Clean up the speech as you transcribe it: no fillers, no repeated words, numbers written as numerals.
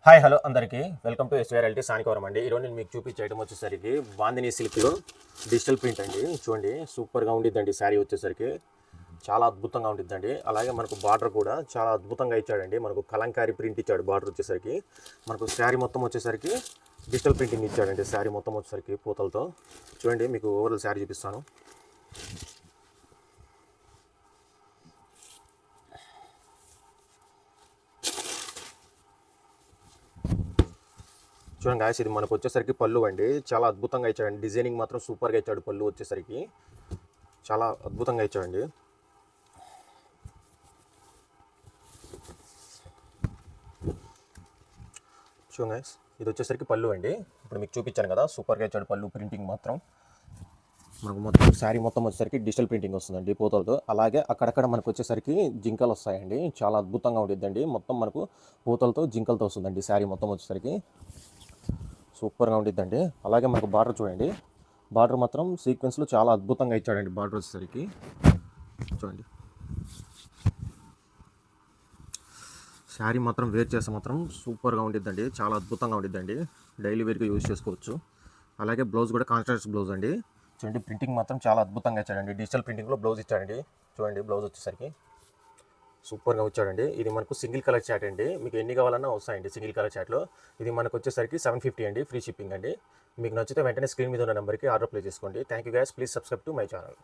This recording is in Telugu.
హాయ్ హలో అందరికీ వెల్కమ్ టు ఎస్వీఆర్ఎల్టీ సానికవరం అండి. ఈరోజు నేను మీకు చూపించే ఐటమ్ వచ్చేసరికి బాందిని సిల్క్లో డిజిటల్ ప్రింట్ అండి. చూడండి సూపర్గా ఉండిద్దండి. శారీ వచ్చేసరికి చాలా అద్భుతంగా ఉండిద్దండి. అలాగే మనకు బార్డర్ కూడా చాలా అద్భుతంగా ఇచ్చాడండి. మనకు కలంకారీ ప్రింట్ ఇచ్చాడు. బార్డర్ వచ్చేసరికి మనకు శారీ మొత్తం వచ్చేసరికి డిజిటల్ ప్రింటింగ్ ఇచ్చాడండి. శారీ మొత్తం వచ్చేసరికి పూతలతో. చూడండి మీకు ఓవరాల్ శారీ చూపిస్తాను. చూడండి గాయస్, ఇది మనకు వచ్చేసరికి పళ్ళు అండి. చాలా అద్భుతంగా ఇచ్చాడండి. డిజైనింగ్ మాత్రం సూపర్గా ఇచ్చాడు. పళ్ళు వచ్చేసరికి చాలా అద్భుతంగా ఇచ్చాడండి. చూడండి గాయస్, ఇది వచ్చేసరికి పళ్ళు అండి. ఇప్పుడు మీకు చూపించాను కదా, సూపర్గా ఇచ్చాడు పళ్ళు. ప్రింటింగ్ మాత్రం మనకు మొత్తం శారీ మొత్తం వచ్చేసరికి డిజిటల్ ప్రింటింగ్ వస్తుందండి పూతలతో. అలాగే అక్కడక్కడ మనకు వచ్చేసరికి జింకలు వస్తాయండి. చాలా అద్భుతంగా ఉండిద్దండి. మొత్తం మనకు పూతలతో జింకలతో వస్తుందండి శారీ మొత్తం వచ్చేసరికి సూపర్గా ఉండిద్దండి. అలాగే మనకు బార్డర్ చూడండి. బార్డర్ మాత్రం సీక్వెన్స్లో చాలా అద్భుతంగా ఇచ్చాడండి. బార్డర్ వచ్చేసరికి చూడండి. శారీ మాత్రం వేర్ చేస్తే మాత్రం సూపర్గా ఉండిద్దండి. చాలా అద్భుతంగా ఉండిద్దండి. డైలీ వేర్గా యూజ్ చేసుకోవచ్చు. అలాగే బ్లౌజ్ కూడా కాంట్రాస్ట్ బ్లౌజ్ అండి. చూడండి ప్రింటింగ్ మాత్రం చాలా అద్భుతంగా ఇచ్చాడండి. డిజిటల్ ప్రింటింగ్లో బ్లౌజ్ ఇచ్చాడండి. చూడండి బ్లౌజ్ వచ్చేసరికి సూపర్గా వచ్చాడండి. ఇది మనకు సింగిల్ కలర్ చాట్ అండి. మీకు ఎన్ని కావాలన్నా వస్తాయండి సింగిల్ కలర్ చాట్లో. ఇది మనకు వచ్చేసరికి 750 అండి, ఫ్రీ షిప్పింగ్ అండి. మీకు నచ్చితే వెంటనే స్క్రీన్ మీద ఉన్న నెంబర్కి ఆర్డర్ ప్లేస్ చేసుకోండి. Thank you guys, please subscribe to my channel.